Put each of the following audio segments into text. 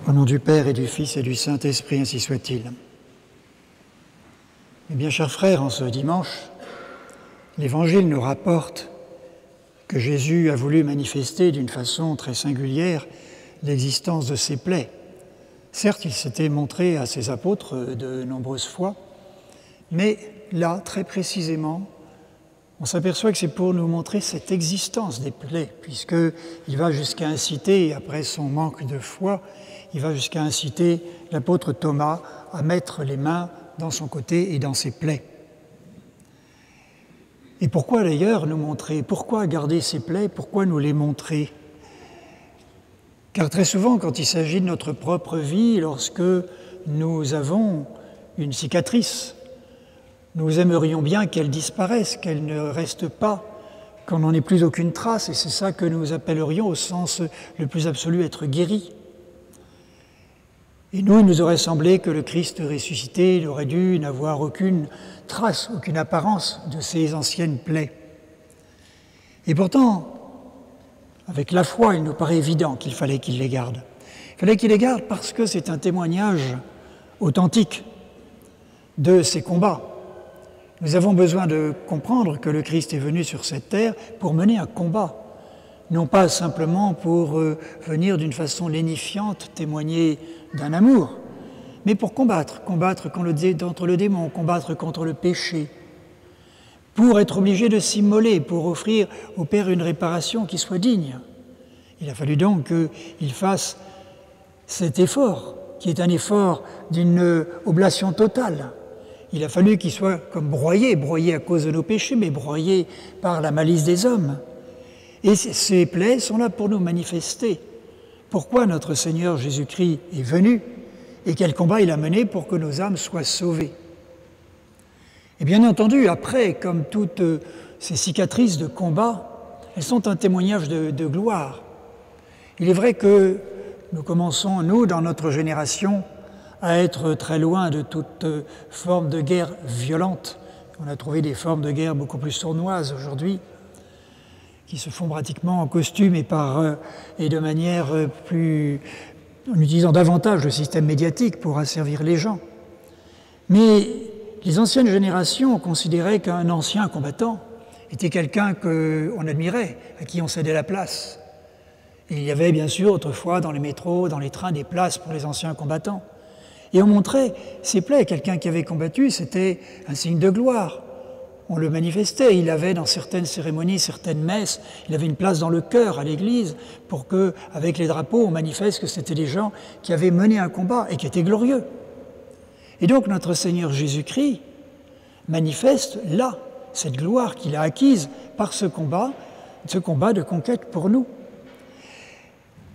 Au nom du Père et du Fils et du Saint-Esprit, ainsi soit-il. Eh bien, chers frères, en ce dimanche, l'Évangile nous rapporte que Jésus a voulu manifester d'une façon très singulière l'existence de ses plaies. Certes, il s'était montré à ses apôtres de nombreuses fois, mais là, très précisément, on s'aperçoit que c'est pour nous montrer cette existence des plaies, puisqu'il va jusqu'à inciter, après son manque de foi, il va jusqu'à inciter l'apôtre Thomas à mettre les mains dans son côté et dans ses plaies. Et pourquoi d'ailleurs nous montrer? Pourquoi garder ces plaies? Pourquoi nous les montrer? Car très souvent, quand il s'agit de notre propre vie, lorsque nous avons une cicatrice, nous aimerions bien qu'elle disparaisse, qu'elle ne reste pas, qu'on n'en ait plus aucune trace, et c'est ça que nous appellerions au sens le plus absolu être guéri. Et nous, il nous aurait semblé que le Christ ressuscité, il aurait dû n'avoir aucune trace, aucune apparence de ces anciennes plaies. Et pourtant, avec la foi, il nous paraît évident qu'il fallait qu'il les garde. Il fallait qu'il les garde parce que c'est un témoignage authentique de ses combats. Nous avons besoin de comprendre que le Christ est venu sur cette terre pour mener un combat, non pas simplement pour venir d'une façon lénifiante témoigner d'un amour, mais pour combattre contre le démon, combattre contre le péché, pour être obligé de s'immoler, pour offrir au Père une réparation qui soit digne. Il a fallu donc qu'il fasse cet effort, qui est un effort d'une oblation totale. Il a fallu qu'il soit comme broyé à cause de nos péchés, mais broyé par la malice des hommes. Et ces plaies sont là pour nous manifester pourquoi notre Seigneur Jésus-Christ est venu et quel combat il a mené pour que nos âmes soient sauvées. Et bien entendu, après, comme toutes ces cicatrices de combat, elles sont un témoignage de gloire. Il est vrai que nous commençons, nous, dans notre génération, à être très loin de toute forme de guerre violente. On a trouvé des formes de guerre beaucoup plus sournoises aujourd'hui, qui se font pratiquement en costume et de manière plus... en utilisant davantage le système médiatique pour asservir les gens. Mais les anciennes générations considéraient qu'un ancien combattant était quelqu'un qu'on admirait, à qui on cédait la place. Et il y avait bien sûr autrefois dans les métros, dans les trains, des places pour les anciens combattants. Et on montrait ses plaies. Quelqu'un qui avait combattu, c'était un signe de gloire. On le manifestait. Il avait dans certaines cérémonies, certaines messes, il avait une place dans le chœur à l'église pour que, avec les drapeaux, on manifeste que c'était des gens qui avaient mené un combat et qui étaient glorieux. Et donc notre Seigneur Jésus-Christ manifeste là cette gloire qu'il a acquise par ce combat de conquête pour nous.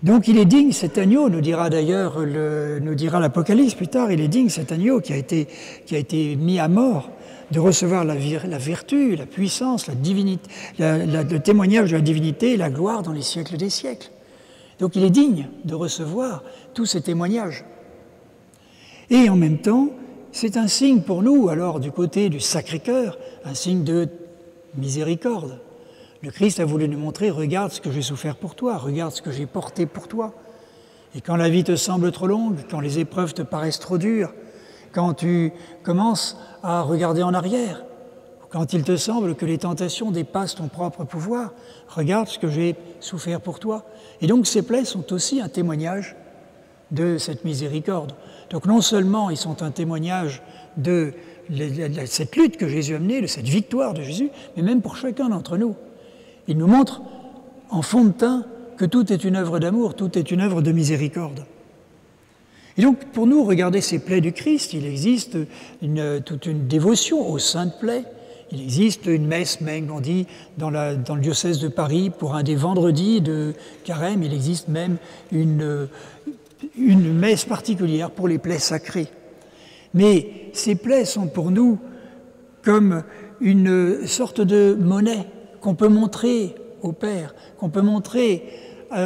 Donc il est digne cet agneau, nous dira l'Apocalypse plus tard, il est digne cet agneau qui a été mis à mort de recevoir la vertu, la puissance, la divinité, le témoignage de la divinité et la gloire dans les siècles des siècles. Donc il est digne de recevoir tous ces témoignages. Et en même temps, c'est un signe pour nous, alors du côté du Sacré-Cœur, un signe de miséricorde. Le Christ a voulu nous montrer, regarde ce que j'ai souffert pour toi, regarde ce que j'ai porté pour toi. Et quand la vie te semble trop longue, quand les épreuves te paraissent trop dures, quand tu commences à regarder en arrière, quand il te semble que les tentations dépassent ton propre pouvoir, regarde ce que j'ai souffert pour toi. Et donc ces plaies sont aussi un témoignage de cette miséricorde. Donc non seulement ils sont un témoignage de cette lutte que Jésus a menée, de cette victoire de Jésus, mais même pour chacun d'entre nous. Il nous montre en fond de teint que tout est une œuvre d'amour, tout est une œuvre de miséricorde. Et donc, pour nous, regarder ces plaies du Christ, il existe toute une dévotion aux saintes plaies. Il existe une messe, même, on dit, dans le diocèse de Paris, pour un des vendredis de Carême, il existe même une messe particulière pour les plaies sacrées. Mais ces plaies sont pour nous comme une sorte de monnaie qu'on peut montrer au Père, qu'on peut montrer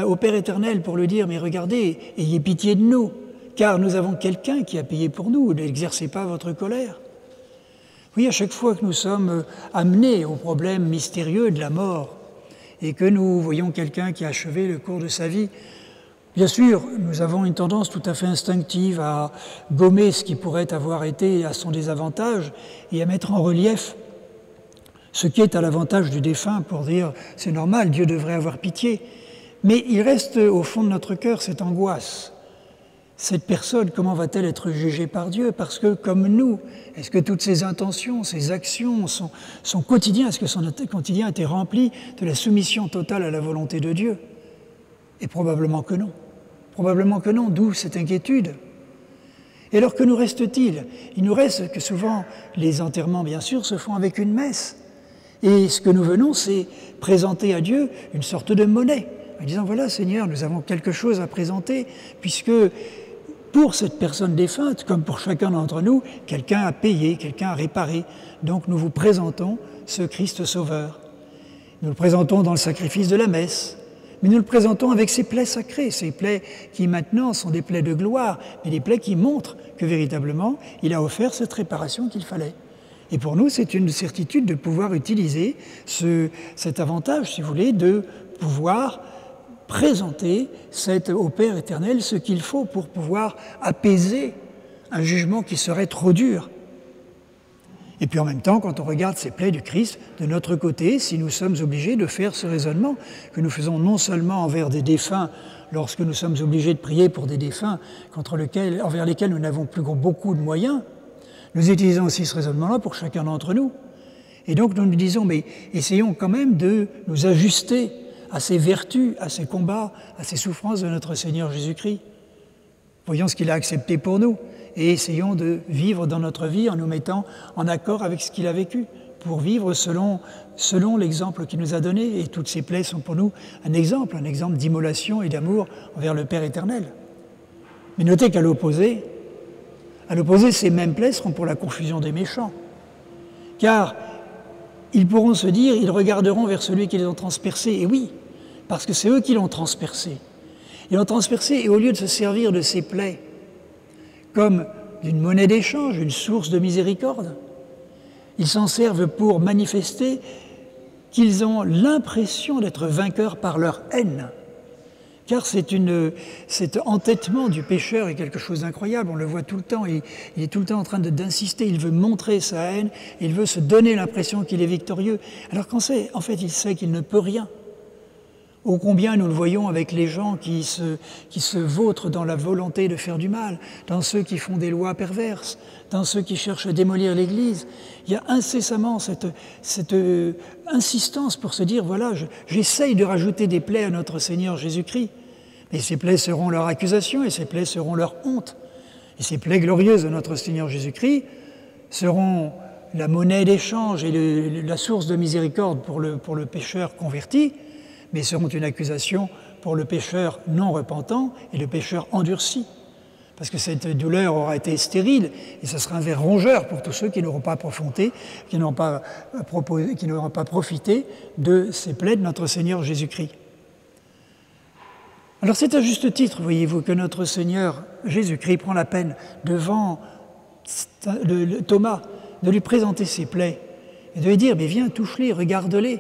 au Père éternel pour lui dire « Mais regardez, ayez pitié de nous, car nous avons quelqu'un qui a payé pour nous, n'exercez pas votre colère. » Oui, à chaque fois que nous sommes amenés au problème mystérieux de la mort et que nous voyons quelqu'un qui a achevé le cours de sa vie, Bien sûr, nous avons une tendance tout à fait instinctive à gommer ce qui pourrait avoir été à son désavantage et à mettre en relief ce qui est à l'avantage du défunt pour dire « c'est normal, Dieu devrait avoir pitié ». Mais il reste au fond de notre cœur cette angoisse. Cette personne, comment va-t-elle être jugée par Dieu? Parce que comme nous, est-ce que toutes ses intentions, ses actions, son quotidien, est-ce que son quotidien était rempli de la soumission totale à la volonté de Dieu? Et probablement que non. Probablement que non, d'où cette inquiétude. Et alors que nous reste-t-il? Il nous reste que souvent les enterrements, bien sûr, se font avec une messe. Et ce que nous venons, c'est présenter à Dieu une sorte de monnaie, en disant, voilà Seigneur, nous avons quelque chose à présenter, puisque pour cette personne défunte, comme pour chacun d'entre nous, quelqu'un a payé, quelqu'un a réparé. Donc nous vous présentons ce Christ Sauveur. Nous le présentons dans le sacrifice de la messe, mais nous le présentons avec ses plaies sacrées, ces plaies qui maintenant sont des plaies de gloire, mais des plaies qui montrent que véritablement il a offert cette réparation qu'il fallait. Et pour nous, c'est une certitude de pouvoir utiliser cet avantage, si vous voulez, de pouvoir présenter au Père éternel ce qu'il faut pour pouvoir apaiser un jugement qui serait trop dur. Et puis en même temps, quand on regarde ces plaies du Christ, de notre côté, si nous sommes obligés de faire ce raisonnement que nous faisons non seulement envers des défunts, lorsque nous sommes obligés de prier pour des défunts envers lesquels nous n'avons plus beaucoup de moyens, nous utilisons aussi ce raisonnement-là pour chacun d'entre nous. Et donc nous nous disons, mais essayons quand même de nous ajuster à ces vertus, à ces combats, à ces souffrances de notre Seigneur Jésus-Christ. Voyons ce qu'il a accepté pour nous et essayons de vivre dans notre vie en nous mettant en accord avec ce qu'il a vécu, pour vivre selon l'exemple qu'il nous a donné. Et toutes ces plaies sont pour nous un exemple d'immolation et d'amour envers le Père éternel. Mais notez qu'à l'opposé, ces mêmes plaies seront pour la confusion des méchants. Car ils pourront se dire, ils regarderont vers celui qui les a transpercés. Et oui, parce que c'est eux qui l'ont transpercé. Ils l'ont transpercé et au lieu de se servir de ces plaies comme d'une monnaie d'échange, une source de miséricorde, ils s'en servent pour manifester qu'ils ont l'impression d'être vainqueurs par leur haine. Car cet entêtement du pécheur est quelque chose d'incroyable, on le voit tout le temps, il est tout le temps en train d'insister, il veut montrer sa haine, il veut se donner l'impression qu'il est victorieux, alors qu'en fait il sait qu'il ne peut rien. Ô combien nous le voyons avec les gens qui se vautrent dans la volonté de faire du mal, dans ceux qui font des lois perverses, dans ceux qui cherchent à démolir l'Église. Il y a incessamment cette insistance pour se dire, voilà, j'essaye de rajouter des plaies à notre Seigneur Jésus-Christ, mais ces plaies seront leur accusation et ces plaies seront leur honte. Et ces plaies glorieuses de notre Seigneur Jésus-Christ seront la monnaie d'échange et la source de miséricorde pour le pécheur converti, mais seront une accusation pour le pécheur non repentant et le pécheur endurci. Parce que cette douleur aura été stérile et ce sera un ver rongeur pour tous ceux qui n'auront pas approfondi, qui n'auront pas profité de ces plaies de notre Seigneur Jésus-Christ. Alors c'est à juste titre, voyez-vous, que notre Seigneur Jésus-Christ prend la peine devant Thomas de lui présenter ses plaies et de lui dire « mais viens, touche-les, regarde-les ».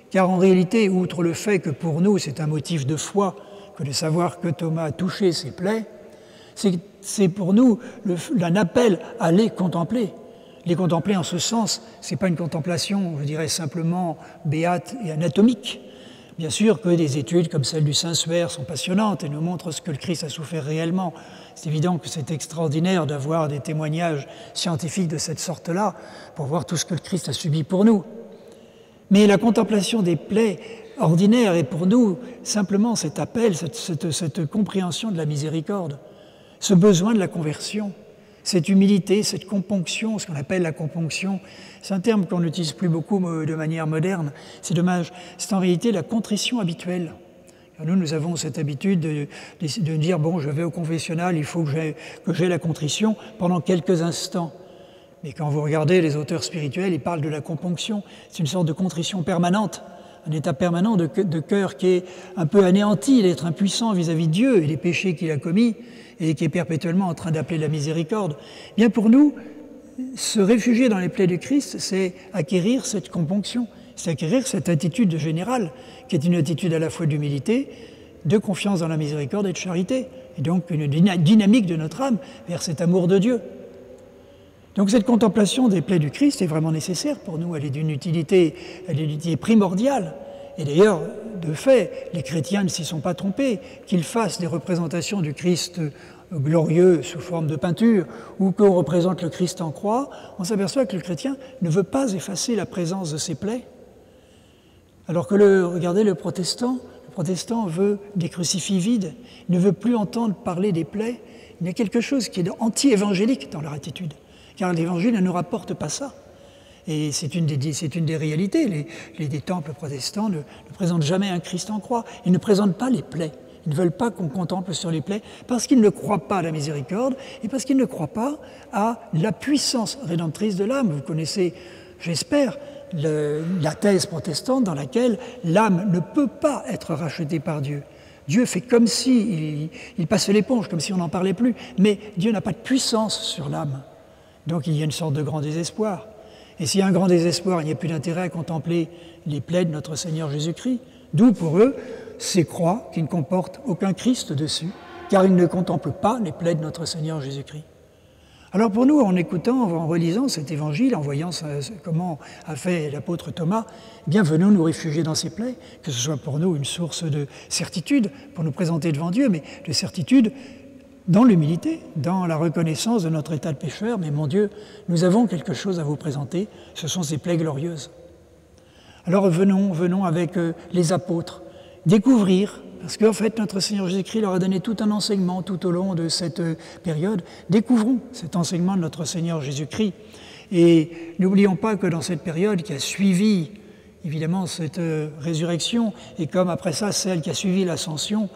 Car en réalité, outre le fait que pour nous c'est un motif de foi que de savoir que Thomas a touché ses plaies, c'est pour nous un appel à les contempler. Les contempler en ce sens, ce n'est pas une contemplation, je dirais simplement béate et anatomique. Bien sûr que des études comme celle du Saint-Suaire sont passionnantes et nous montrent ce que le Christ a souffert réellement. C'est évident que c'est extraordinaire d'avoir des témoignages scientifiques de cette sorte-là pour voir tout ce que le Christ a subi pour nous. Mais la contemplation des plaies ordinaires est pour nous simplement cet appel, cette compréhension de la miséricorde, ce besoin de la conversion, cette humilité, cette componction, ce qu'on appelle la componction. C'est un terme qu'on n'utilise plus beaucoup de manière moderne, c'est dommage. C'est en réalité la contrition habituelle. Nous avons cette habitude de dire « bon, je vais au confessionnal, il faut que j'aie la contrition pendant quelques instants ». Mais quand vous regardez les auteurs spirituels, ils parlent de la componction. C'est une sorte de contrition permanente, un état permanent de cœur qui est un peu anéanti, d'être impuissant vis-à-vis de Dieu et des péchés qu'il a commis et qui est perpétuellement en train d'appeler la miséricorde. Bien pour nous, se réfugier dans les plaies du Christ, c'est acquérir cette componction, c'est acquérir cette attitude générale, qui est une attitude à la fois d'humilité, de confiance dans la miséricorde et de charité, et donc une dynamique de notre âme vers cet amour de Dieu. Donc cette contemplation des plaies du Christ est vraiment nécessaire pour nous, elle est d'une utilité primordiale. Et d'ailleurs, de fait, les chrétiens ne s'y sont pas trompés, qu'ils fassent des représentations du Christ glorieux sous forme de peinture, ou qu'on représente le Christ en croix, on s'aperçoit que le chrétien ne veut pas effacer la présence de ses plaies. Alors que, regardez, le protestant veut des crucifix vides, il ne veut plus entendre parler des plaies. Il y a quelque chose qui est anti-évangélique dans leur attitude, car l'Évangile ne nous rapporte pas ça. Et c'est une des réalités. Les temples protestants ne présentent jamais un Christ en croix. Ils ne présentent pas les plaies. Ils ne veulent pas qu'on contemple sur les plaies parce qu'ils ne croient pas à la miséricorde et parce qu'ils ne croient pas à la puissance rédemptrice de l'âme. Vous connaissez, j'espère, la thèse protestante dans laquelle l'âme ne peut pas être rachetée par Dieu. Dieu fait comme si il passe l'éponge, comme si on n'en parlait plus. Mais Dieu n'a pas de puissance sur l'âme. Donc il y a une sorte de grand désespoir. Et s'il y a un grand désespoir, il n'y a plus d'intérêt à contempler les plaies de notre Seigneur Jésus-Christ. D'où pour eux ces croix qui ne comportent aucun Christ dessus, car ils ne contemplent pas les plaies de notre Seigneur Jésus-Christ. Alors pour nous, en écoutant, en relisant cet évangile, en voyant comment a fait l'apôtre Thomas, eh bien venons nous réfugier dans ces plaies, que ce soit pour nous une source de certitude pour nous présenter devant Dieu, mais de certitude dans l'humilité, dans la reconnaissance de notre état de pécheur. Mais mon Dieu, nous avons quelque chose à vous présenter, ce sont ces plaies glorieuses. Alors venons avec les apôtres, découvrir, parce qu'en fait notre Seigneur Jésus-Christ leur a donné tout un enseignement tout au long de cette période. Découvrons cet enseignement de notre Seigneur Jésus-Christ. Et n'oublions pas que dans cette période qui a suivi évidemment cette résurrection, et comme après ça celle qui a suivi l'ascension,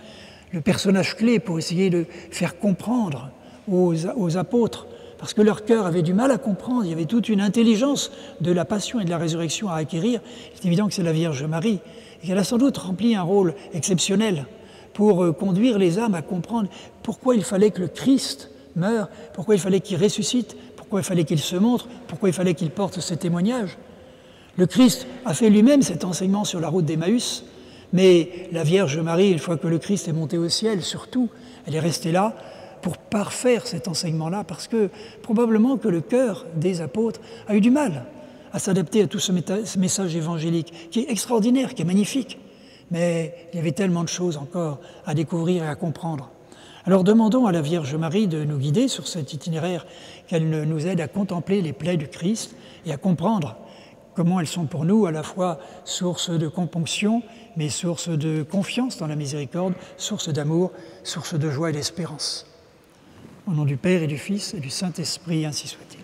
le personnage clé pour essayer de faire comprendre aux apôtres, parce que leur cœur avait du mal à comprendre, il y avait toute une intelligence de la passion et de la résurrection à acquérir. C'est évident que c'est la Vierge Marie, et qu'elle a sans doute rempli un rôle exceptionnel pour conduire les âmes à comprendre pourquoi il fallait que le Christ meure, pourquoi il fallait qu'il ressuscite, pourquoi il fallait qu'il se montre, pourquoi il fallait qu'il porte ce témoignage. Le Christ a fait lui-même cet enseignement sur la route d'Emmaüs, mais la Vierge Marie, une fois que le Christ est monté au ciel, surtout, elle est restée là pour parfaire cet enseignement-là, parce que probablement que le cœur des apôtres a eu du mal à s'adapter à tout ce message évangélique, qui est extraordinaire, qui est magnifique. Mais il y avait tellement de choses encore à découvrir et à comprendre. Alors demandons à la Vierge Marie de nous guider sur cet itinéraire, qu'elle nous aide à contempler les plaies du Christ et à comprendre comment elles sont pour nous à la fois source de componction, mais source de confiance dans la miséricorde, source d'amour, source de joie et d'espérance. Au nom du Père et du Fils et du Saint-Esprit, ainsi soit-il.